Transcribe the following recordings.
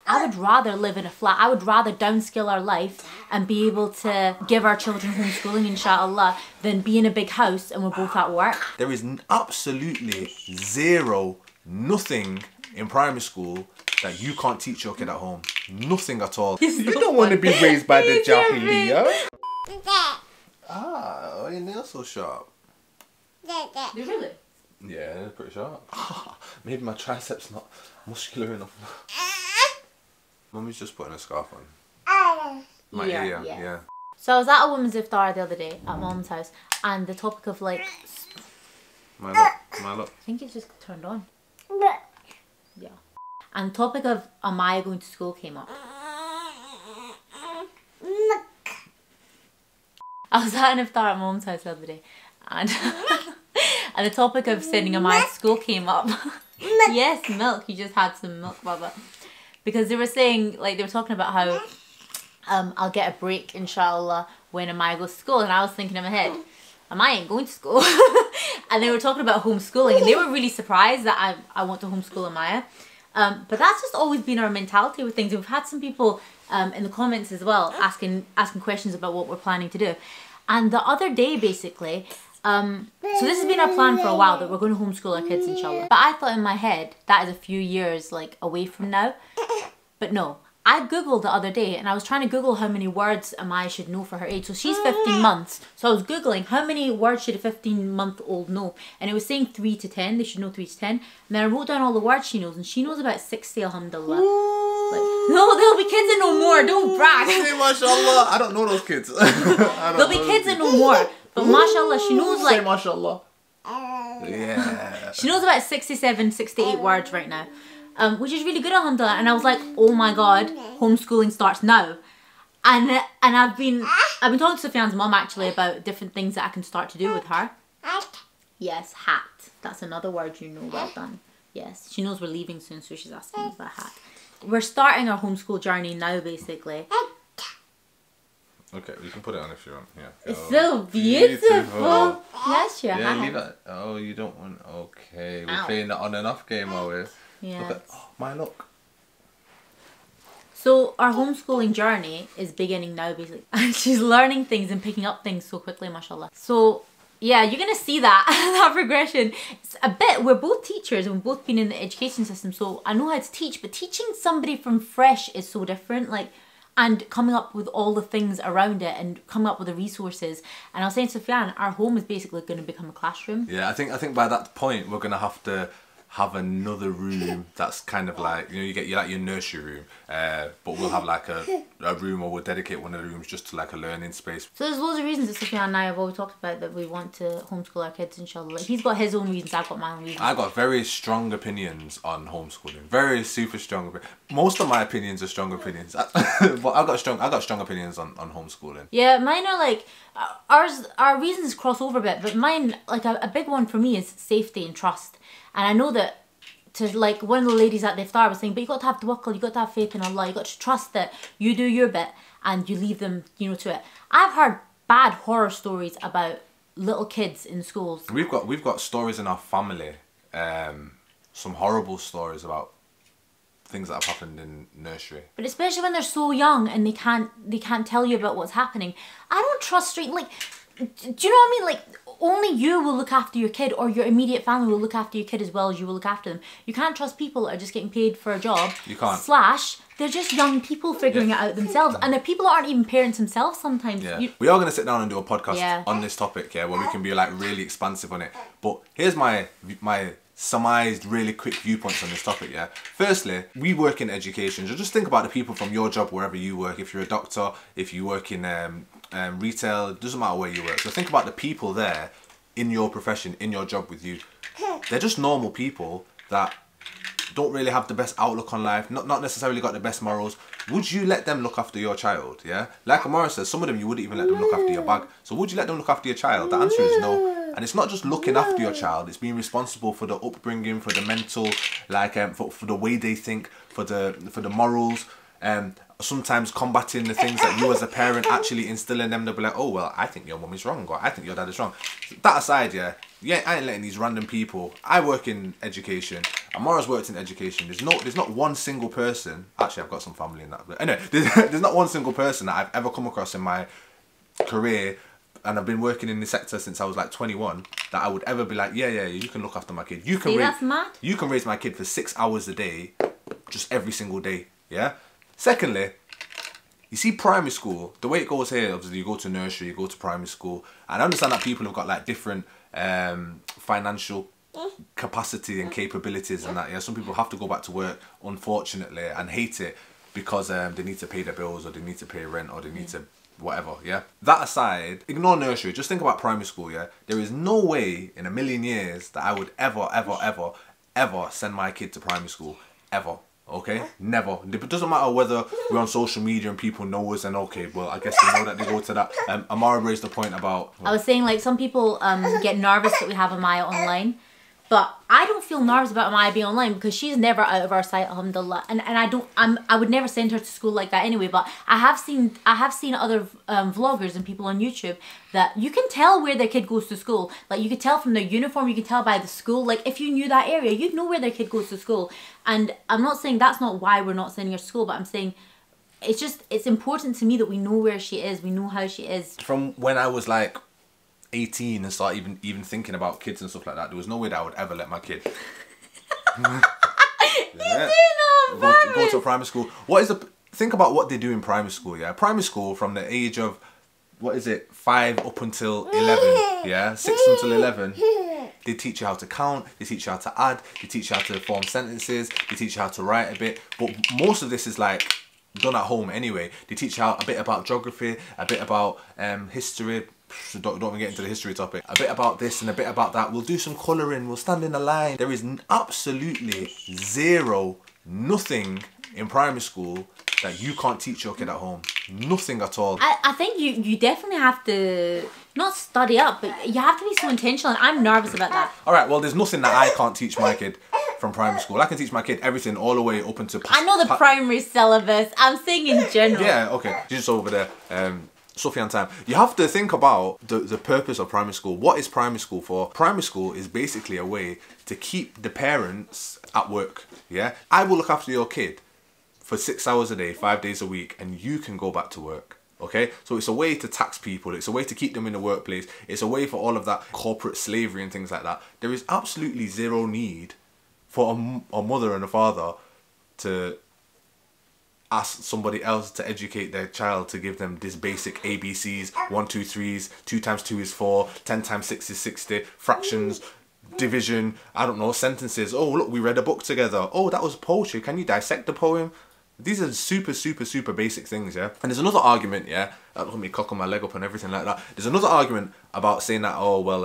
I would rather live in a flat. I would rather downskill our life and be able to give our children homeschooling, inshallah, than be in a big house and we're both at work. There is absolutely zero, nothing in primary school that you can't teach your kid at home. Nothing at all. You don't want to be raised by the Jahiliyyah. Ah, your nails so sharp. Really? Yeah, they're pretty sharp. Maybe my triceps not muscular enough. Mummy's just putting a scarf on. My ear, yeah. So I was at a woman's iftar the other day at Mom's house, and the topic of like... My look. I think it's just turned on. Yeah. And the topic of Amaya going to school came up. I was at an iftar at Mom's house the other day, and and the topic of sending Amaya to school came up. Yes, milk. You just had some milk, Baba. Because they were saying, like, they were talking about how I'll get a break, inshallah, when Amaya goes to school. And I was thinking in my head, Amaya ain't going to school. And they were talking about homeschooling. And they were really surprised that I want to homeschool Amaya. But that's just always been our mentality with things. We've had some people in the comments as well asking questions about what we're planning to do. And the other day, basically, so this has been our plan for a while, that we're going to homeschool our kids, inshallah. But I thought in my head, that is a few years like away from now. But no, I googled the other day, and I was trying to google how many words Amaya should know for her age. So she's 15 months. So I was googling how many words should a 15-month-old know, and it was saying 3 to 10. They should know 3 to 10. And then I wrote down all the words she knows, and she knows about 60, alhamdulillah. Like, no, there'll be kids that know more. Don't brag. Say mashallah. I don't know those kids. There'll be kids that know more. But mashallah, she knows like... Say mashallah. Yeah. She knows about 67, 68 words right now. Which is really good, alhamdulillah. And I was like, oh my god, homeschooling starts now. And I've been talking to Sufyan's mum actually about different things that I can start to do with her. Yes, hat. That's another word you know. Well done. Yes, she knows we're leaving soon, so she's asking me about hat. We're starting our homeschool journey now, basically. Okay, you can put it on if you want. Yeah. It's so beautiful. That's your Yeah, hat. leave it. Oh, you don't want. Okay, we're playing the on and off game, are we? Yeah. Look at, oh, my look. So our homeschooling journey is beginning now, basically. And she's learning things and picking up things so quickly, mashallah. So yeah, you're gonna see that that progression. It's a bit. We're both teachers and we've both been in the education system, so I know how to teach. But teaching somebody from fresh is so different. Like. And coming up with all the things around it and coming up with the resources. And I was saying to Sufyan, our home is basically going to become a classroom. Yeah, I think by that point we're gonna have to have another room that's kind of like, you know, you get like your nursery room, but we'll have like a room, or we'll dedicate one of the rooms just to like a learning space. So there's loads of reasons that Sufyan and I have always talked about that we want to homeschool our kids, inshallah. Like, he's got his own reasons, I've got my own reasons. I got very strong opinions on homeschooling. Very super strong. Most of my opinions are strong opinions, but I got strong opinions on homeschooling. Yeah, mine are like our reasons cross over a bit, but mine, like a big one for me is safety and trust. And I know that, to like one of the ladies at the iftar was saying, but you got to have tawakkul, you got to have faith in Allah, you got to trust that you do your bit and you leave them, you know, to it. I've heard bad horror stories about little kids in schools. We've got stories in our family, some horrible stories about things that have happened in nursery. But especially when they're so young and they can't tell you about what's happening. I don't trust straight, like, do you know what I mean? Like, only you will look after your kid, or your immediate family will look after your kid as well as you will look after them. You can't trust people that are just getting paid for a job. You can't. / they're just young people figuring it out themselves. And the people aren't even parents themselves sometimes. Yeah. We are going to sit down and do a podcast on this topic, where we can be like really expansive on it. But here's my surmised, really quick viewpoints on this topic, yeah? Firstly, we work in education. So just think about the people from your job, wherever you work. If you're a doctor, if you work in retail, it doesn't matter where you work. So think about the people there in your profession, in your job with you. They're just normal people that don't really have the best outlook on life, not necessarily got the best morals. Would you let them look after your child, yeah? Like Amara says, some of them you wouldn't even let them look after your bag. So would you let them look after your child? The answer is no. And it's not just looking after your child, it's being responsible for the upbringing, for the mental, like for the way they think, for the morals, sometimes combating the things that you as a parent actually instill in them. They'll be like, oh, well, I think your mum is wrong, or I think your dad is wrong. That aside, yeah, I ain't letting these random people. I work in education. Amara's worked in education. There's not one single person. Actually, I've got some family in that. But anyway, there's not one single person that I've ever come across in my career, and I've been working in the sector since I was like 21, that I would ever be like, yeah, you can look after my kid. You can that's mad. You can raise my kid for 6 hours a day, just every single day. Yeah. Secondly, you see primary school, the way it goes here, obviously you go to nursery, you go to primary school, and I understand that people have got like different financial capacity and capabilities and that. Yeah, some people have to go back to work, unfortunately, and hate it because they need to pay their bills, or they need to pay rent, or they need to whatever. Yeah, that aside, ignore nursery, just think about primary school. Yeah, there is no way in a million years that I would ever send my kid to primary school, ever. Okay, never. It doesn't matter whether we're on social media and people know us, and okay, well, I guess they know that they go to that. Amara raised the point about, I was saying, like, some people get nervous that we have Amaya online, but I don't feel nervous about Amaya being online because she's never out of our sight, alhamdulillah. And I would never send her to school like that anyway. But I have seen other vloggers and people on YouTube that you can tell where their kid goes to school. Like, you could tell from their uniform, you could tell by the school. Like, if you knew that area, you'd know where their kid goes to school. And I'm not saying that's not why we're not sending her to school, but I'm saying it's important to me that we know where she is, we know how she is. From when I was like 18 and start even thinking about kids and stuff like that, there was no way that I would ever let my kid go to a primary school. Think about what they do in primary school. Yeah, primary school, from the age of, what is it, 5 up until 11. Yeah, 6 until 11. They teach you how to count, they teach you how to add, they teach you how to form sentences, they teach you how to write a bit. But most of this is like done at home anyway. They teach you a bit about geography, a bit about history. Don't even get into the history topic. A bit about this and a bit about that. We'll do some colouring, we'll stand in a line. There is absolutely nothing in primary school that you can't teach your kid at home. Nothing at all. I think you definitely have to, not study up, but you have to be so intentional, and I'm nervous about that. Alright, well, there's nothing that I can't teach my kid from primary school. I can teach my kid everything all the way up into... I know the primary syllabus. I'm saying in general. Yeah, okay. Just over there. Sufyan time. You have to think about the purpose of primary school. What is primary school for? Primary school is basically a way to keep the parents at work. Yeah, I will look after your kid for 6 hours a day, 5 days a week, and you can go back to work. Okay, so it's a way to tax people, it's a way to keep them in the workplace, it's a way for all of that corporate slavery and things like that. There is absolutely zero need for a mother and a father to ask somebody else to educate their child, to give them this basic ABCs, 1, 2, 3s, 2 times 2 is 4, 10 times 6 is 60, fractions, division, I don't know, sentences. Oh, look, we read a book together. Oh, that was poetry. Can you dissect the poem? These are super basic things, yeah? And there's another argument, yeah? Look at me cocking my leg up and everything like that. There's another argument about saying that, oh, well,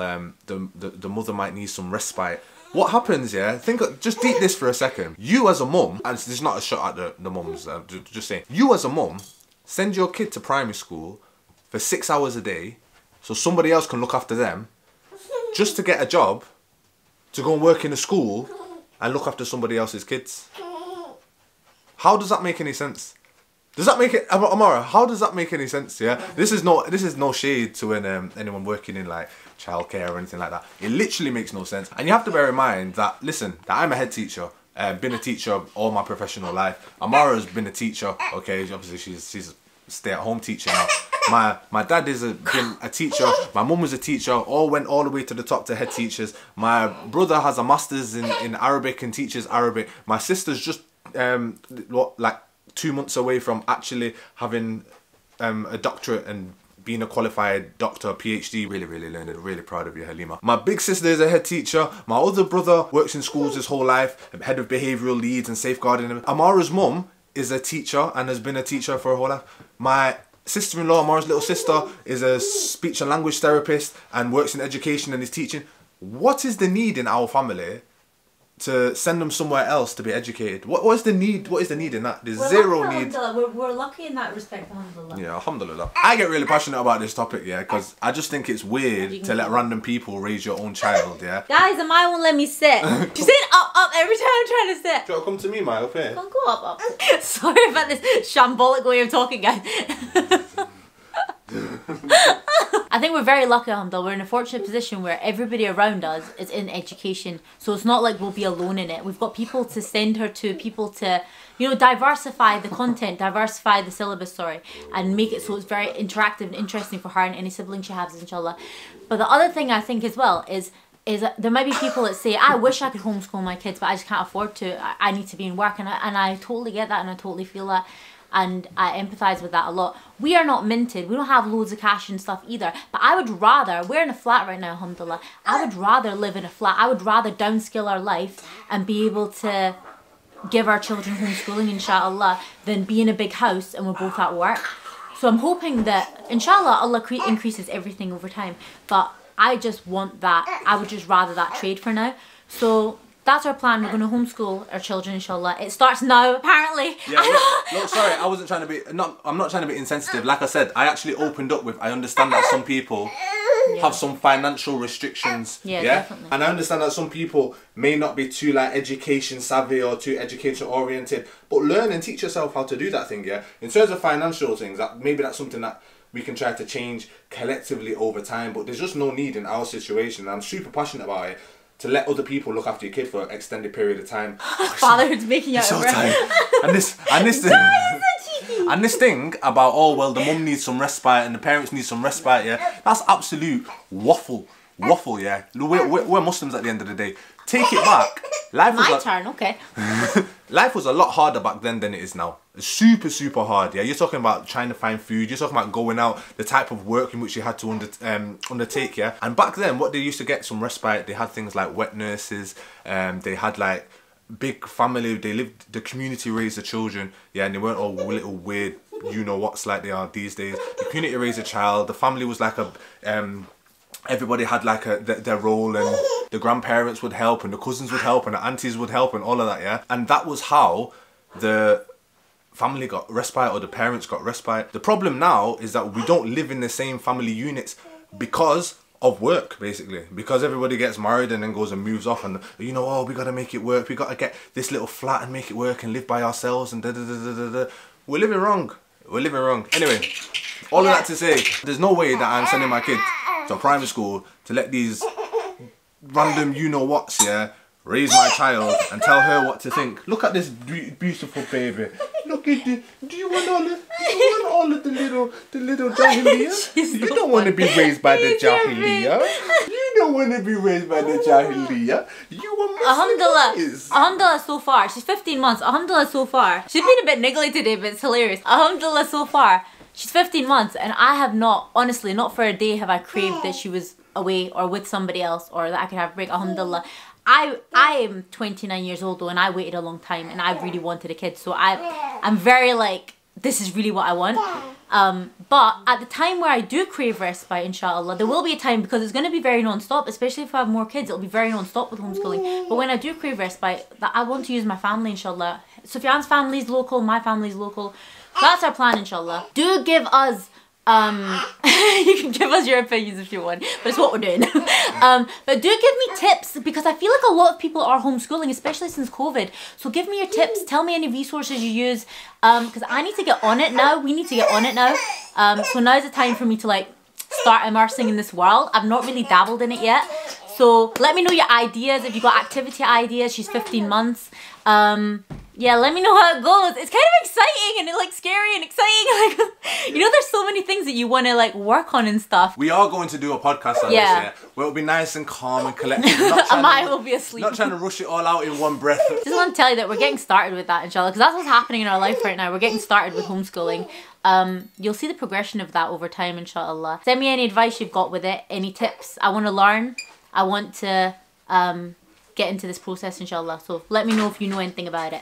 the mother might need some respite. What happens, yeah? Just deep this for a second. You as a mum, and this is not a shot at the mums, just saying. You as a mum, send your kid to primary school for 6 hours a day so somebody else can look after them, just to get a job, to go and work in a school and look after somebody else's kids. How does that make any sense? Does that make it, Amara? How does that make any sense? Yeah, this is no shade to anyone working in like childcare or anything like that. It literally makes no sense. And you have to bear in mind that, listen, that I'm a head teacher. Been a teacher all my professional life. Amara's been a teacher. Okay, obviously she's a stay-at-home teacher now. My dad been a teacher. My mum was a teacher. All went all the way to the top to head teachers. My brother has a master's in Arabic and teaches Arabic. My sister's just like 2 months away from actually having a doctorate and being a qualified doctor, PhD. Really learned it. Really proud of you, Halima. My big sister is a head teacher. My other brother works in schools his whole life, head of behavioural leads and safeguarding. Amara's mum is a teacher and has been a teacher for her whole life. My sister-in-law, Amara's little sister, is a speech and language therapist and works in education and is teaching. What is the need in our family to send them somewhere else to be educated? What is the need? What is the need in that? There's zero need. We're lucky in that respect, alhamdulillah. Yeah, alhamdulillah. I get really passionate about this topic, yeah, because I just think it's weird to let random people raise your own child, yeah. Guys, Amaya won't let me sit. She's saying up every time I'm trying to sit. Do you want to come to me, Maya, up here? Don't go up. Sorry about this shambolic way of talking, guys. I think we're very lucky, alhamdulillah. We're in a fortunate position where everybody around us is in education. So it's not like we'll be alone in it. We've got people to send her to, people to, you know, diversify the content, diversify the syllabus, and make it so it's very interactive and interesting for her and any siblings she has, inshallah. But the other thing I think as well is that there might be people that say, I wish I could homeschool my kids, but I just can't afford to. I need to be in work, and I totally get that, and I totally feel that. And I empathise with that a lot. We are not minted. We don't have loads of cash and stuff either. But I would rather, we're in a flat right now, alhamdulillah. I would rather live in a flat. I would rather downskill our life and be able to give our children homeschooling, inshallah, than be in a big house and we're both at work. So I'm hoping that, inshallah, Allah increases everything over time. But I just want that. I would just rather that trade for now. So that's our plan. We're going to homeschool our children, inshallah. It starts now, apparently. Yeah, no, sorry, I wasn't trying to be, I'm not trying to be insensitive. Like I said, I actually opened up with, I understand that some people have some financial restrictions. Yeah, definitely. And I understand that some people may not be too like education savvy or too education oriented, but learn and teach yourself how to do that thing, yeah? In terms of financial things, maybe that's something that we can try to change collectively over time, but there's just no need in our situation. I'm super passionate about it. To let other people look after your kid for an extended period of time. Fatherhood's making out so tired. And this thing, and this thing about, oh well, the mum needs some respite and the parents need some respite. Yeah, that's absolute waffle, yeah. We're Muslims at the end of the day. Take it back. Life was my turn, okay. Life was a lot harder back then than it is now. It's super, super hard. Yeah, you're talking about trying to find food. You're talking about going out, the type of work in which you had to undertake. Yeah, and back then, what they used to get some respite. They had things like wet nurses. They had like big family. They lived. The community raised the children. Yeah, and they weren't all little weird, you know what's like they are these days. The community raised a child. The family was like a everybody had like their role, and the grandparents would help and the cousins would help and the aunties would help and all of that, yeah? And that was how the family got respite, or the parents got respite. The problem now is that we don't live in the same family units because of work, basically. Because everybody gets married and then goes and moves off, and you know, oh, we gotta make it work, we gotta get this little flat and make it work and live by ourselves and da-da-da-da-da-da. We're living wrong. We're living wrong. Anyway, all of that to say, there's no way that I'm sending my kid to primary school to let these random you-know-whats, yeah, raise my child and tell her what to think. Look at this beautiful baby. Look at this. Do you want all of the little Jahiliyyah? You don't want to be raised by the Jahiliyyah. You don't want to be raised by the Jahiliyyah. You want Alhamdulillah so far. She's 15 months. Alhamdulillah so far. She's been a bit niggly today, but it's hilarious. Alhamdulillah so far. She's 15 months and I have not, honestly, not for a day have I craved that she was away or with somebody else or that I could have a break. Alhamdulillah. I am 29 years old though, and I waited a long time and I really wanted a kid. So I'm very like, this is really what I want. But at the time where I do crave respite, inshallah, there will be a time, because it's going to be very non-stop, especially if I have more kids, it'll be very non-stop with homeschooling. But when I do crave respite, I want to use my family, inshallah. Sufyan's family is local, my family is local. That's our plan, inshallah. Do give us, you can give us your opinions if you want, but it's what we're doing. But do give me tips, because I feel like a lot of people are homeschooling, especially since COVID. So give me your tips, tell me any resources you use, because I need to get on it now. We need to get on it now. So now's the time for me to like start immersing in this world. I've not really dabbled in it yet. So let me know your ideas, if you got activity ideas. She's 15 months. Yeah, let me know how it goes. It's kind of exciting and like scary and exciting. Like, you know, there's so many things that you want to like work on and stuff. We are going to do a podcast on this, yeah, where it'll be nice and calm and collected. Amaya will be asleep. Not trying to rush it all out in one breath. Just want to tell you that we're getting started with that, inshallah, because that's what's happening in our life right now. We're getting started with homeschooling. You'll see the progression of that over time, inshallah. Send me any advice you've got with it, any tips. I want to learn. I want to get into this process, inshallah. So let me know if you know anything about it.